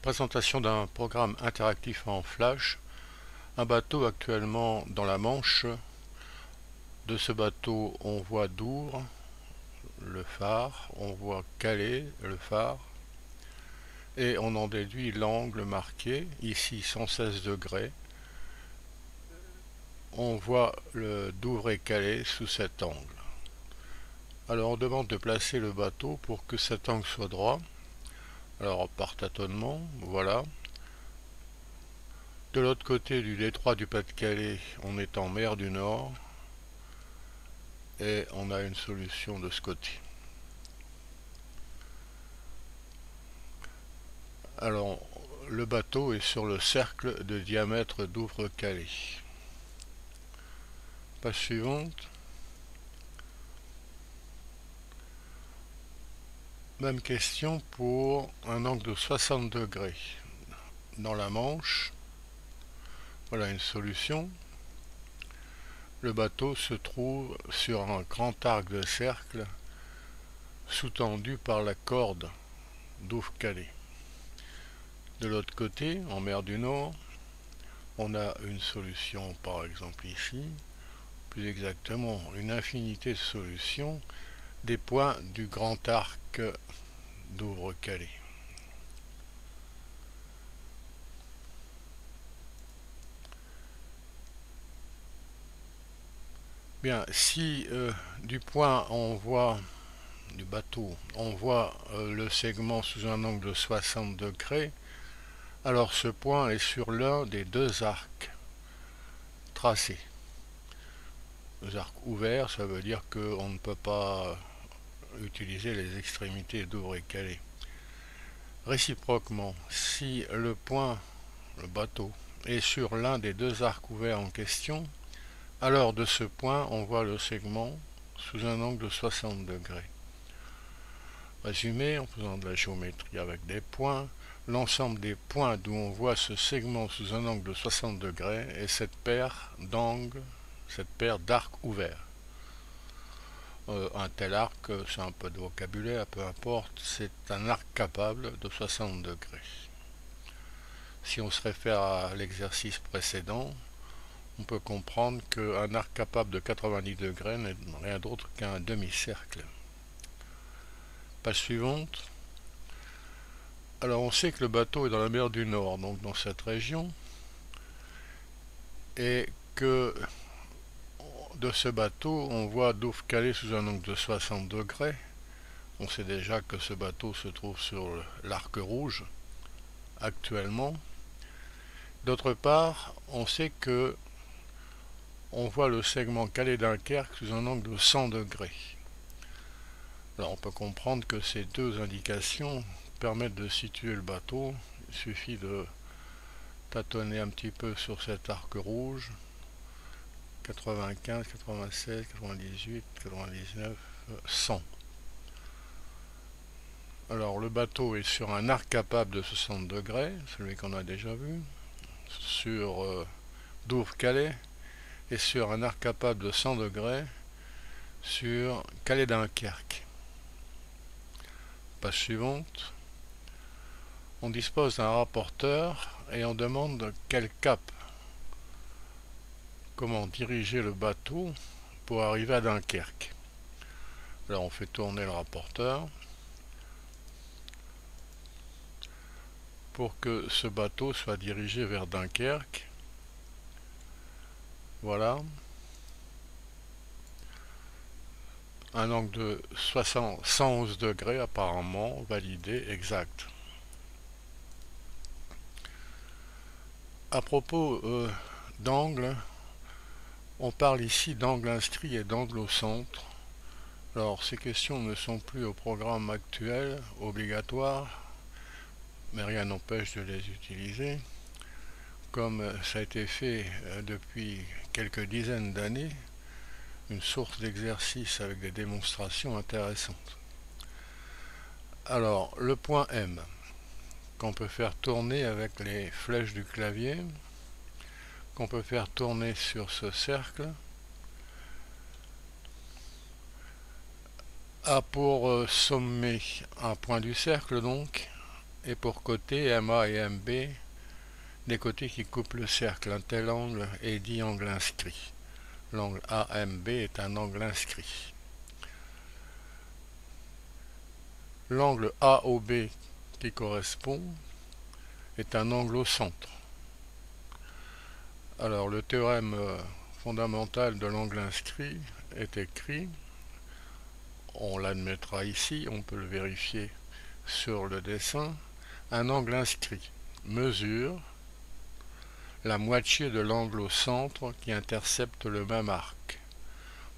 Présentation d'un programme interactif en Flash. Un bateau actuellement dans la Manche. De ce bateau, on voit Douvres, le phare, on voit Calais, le phare, et on en déduit l'angle marqué, ici 116 degrés. On voit le Douvres et Calais sous cet angle. Alors on demande de placer le bateau pour que cet angle soit droit. Alors par tâtonnement, voilà. De l'autre côté du détroit du Pas-de-Calais, on est en mer du Nord et on a une solution de ce côté. Alors, le bateau est sur le cercle de diamètre Douvres-Calais. Page suivante. Même question pour un angle de 60 degrés. Dans la Manche, voilà une solution. Le bateau se trouve sur un grand arc de cercle sous-tendu par la corde Douvres-Calais. De l'autre côté, en mer du Nord, on a une solution, par exemple ici, plus exactement une infinité de solutions des points du grand arc Douvres-Calais. Bien, si du point on voit du bateau, on voit le segment sous un angle de 60 degrés, alors ce point est sur l'un des deux arcs tracés. Les arcs ouverts, ça veut dire qu'on ne peut pas utiliser les extrémités Douvres et Calais. Réciproquement, si le point, le bateau, est sur l'un des deux arcs ouverts en question, alors de ce point on voit le segment sous un angle de 60 degrés. Résumé, en faisant de la géométrie avec des points, l'ensemble des points d'où on voit ce segment sous un angle de 60 degrés est cette paire d'angles, cette paire d'arcs ouverts. Un tel arc, c'est un peu de vocabulaire, peu importe, c'est un arc capable de 60 degrés. Si on se réfère à l'exercice précédent, on peut comprendre qu'un arc capable de 90 degrés n'est rien d'autre qu'un demi-cercle. Page suivante. Alors on sait que le bateau est dans la mer du Nord, donc dans cette région, et que de ce bateau, on voit Douvres-Calais sous un angle de 60 degrés. On sait déjà que ce bateau se trouve sur l'arc rouge actuellement. D'autre part, on sait que on voit le segment Calais-Dunkerque sous un angle de 100 degrés. Alors on peut comprendre que ces deux indications permettent de situer le bateau. Il suffit de tâtonner un petit peu sur cet arc rouge. 95, 96, 98, 99, 100. Alors le bateau est sur un arc capable de 60 degrés, celui qu'on a déjà vu, sur Douvres-Calais, et sur un arc capable de 100 degrés sur Calais-Dunkerque. Page suivante. On dispose d'un rapporteur et on demande quel cap, comment diriger le bateau pour arriver à Dunkerque. Alors on fait tourner le rapporteur pour que ce bateau soit dirigé vers Dunkerque. Voilà. Un angle de 111 degrés apparemment, validé, exact. À propos d'angle, on parle ici d'angle inscrit et d'angle au centre. Alors ces questions ne sont plus au programme actuel obligatoire, mais rien n'empêche de les utiliser, comme ça a été fait depuis quelques dizaines d'années, une source d'exercice avec des démonstrations intéressantes. Alors le point M, qu'on peut faire tourner avec les flèches du clavier, qu'on peut faire tourner sur ce cercle, a pour sommet un point du cercle donc, et pour côté MA et MB, des côtés qui coupent le cercle. Un tel angle est dit angle inscrit. L'angle AMB est un angle inscrit. L'angle AOB qui correspond est un angle au centre. Alors le théorème fondamental de l'angle inscrit est écrit. On l'admettra ici, on peut le vérifier sur le dessin. Un angle inscrit mesure la moitié de l'angle au centre qui intercepte le même arc.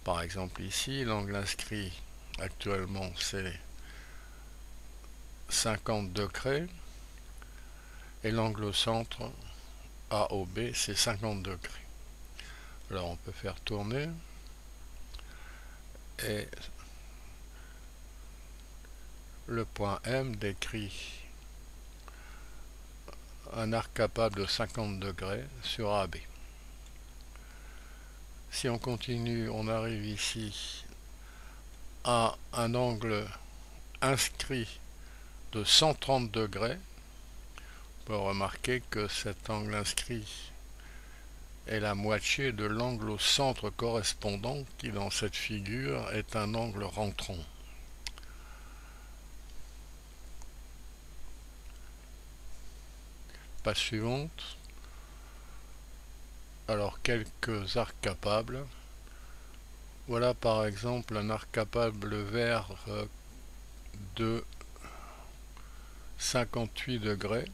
Par exemple ici, l'angle inscrit actuellement c'est 50 degrés et l'angle au centre AOB c'est 50 degrés. Alors on peut faire tourner et le point M décrit un arc capable de 50 degrés sur AB. Si on continue, on arrive ici à un angle inscrit de 130 degrés. On peut remarquer que cet angle inscrit est la moitié de l'angle au centre correspondant qui dans cette figure est un angle rentrant. Page suivante. Alors quelques arcs capables. Voilà par exemple un arc capable vert de 58 degrés.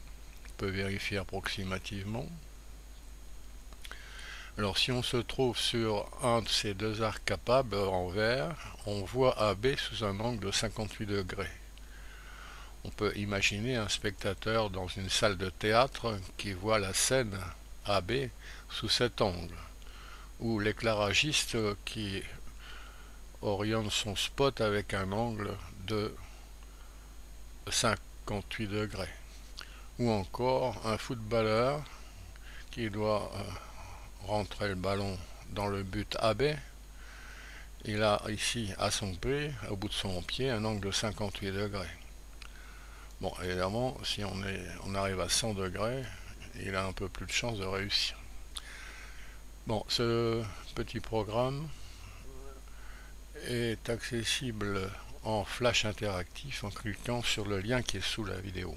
On peut vérifier approximativement. Alors si on se trouve sur un de ces deux arcs capables en vert, on voit AB sous un angle de 58 degrés. On peut imaginer un spectateur dans une salle de théâtre qui voit la scène AB sous cet angle, ou l'éclairagiste qui oriente son spot avec un angle de 58 degrés, ou encore un footballeur qui doit rentrer le ballon dans le but AB. Il a ici à son pied, au bout de son pied, un angle de 58 degrés. Bon, évidemment, si on arrive à 100 degrés, il a un peu plus de chance de réussir. Bon, ce petit programme est accessible en flash interactif en cliquant sur le lien qui est sous la vidéo.